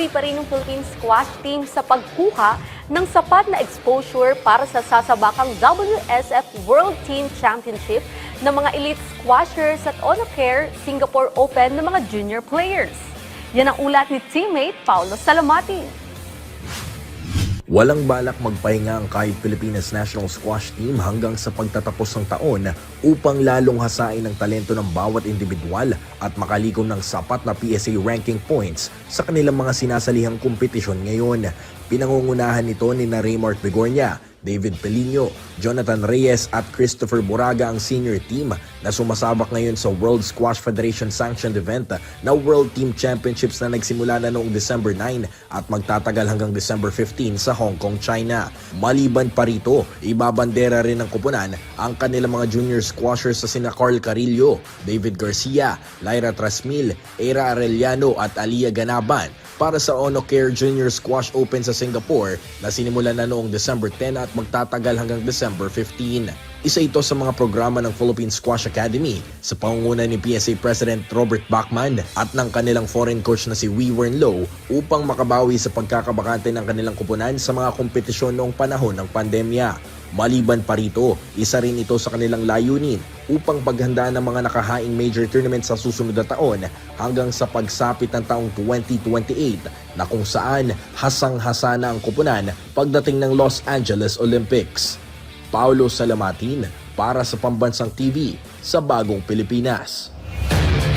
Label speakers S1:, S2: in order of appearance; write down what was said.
S1: patuloy pa rin ng Philippine Squash Team sa pagkuha ng sapat na exposure para sa sasabakang WSF World Team Championship ng mga elite squashers at Onocare Singapore Open ng mga junior players. Yan ang ulat ni teammate Paulo Salamati.
S2: Walang balak magpahinga ang kahit Pilipinas National Squash Team hanggang sa pagtatapos ng taon upang lalong hasain ang talento ng bawat individual at makalikom ng sapat na PSA ranking points sa kanilang mga sinasalihang kompetisyon ngayon. Pinangungunahan nito ni Raymart Bigornia, David Pelino, Jonathan Reyes at Christopher Buraga ang senior team na sumasabak ngayon sa World Squash Federation sanctioned event na World Team Championships na nagsimula na noong December 9 at magtatagal hanggang December 15 sa Hong Kong, China. Maliban pa rito, ibabandera rin ng kupunan ang kanilang mga junior squashers sa sina Carl Carillo, David Garcia, Lyra Trasmil, Era Arellano at Alia Ganaban para sa Onocare Junior Squash Open sa Singapore na sinimulan na noong December 10 at magtatagal hanggang December 15. Isa ito sa mga programa ng Philippine Squash Academy sa pangunguna ni PSA President Robert Bachman at ng kanilang foreign coach na si Wee Wern Lo upang makabawi sa pagkakabakante ng kanilang kupunan sa mga kompetisyon noong panahon ng pandemya. Maliban pa rito, isa rin ito sa kanilang layunin upang paghandaan ng mga nakahaing major tournament sa susunod na taon hanggang sa pagsapit ng taong 2028 na kung saan hasang-hasa na ang kupunan pagdating ng Los Angeles Olympics. Paulo Salamatin para sa Pambansang TV sa Bagong Pilipinas.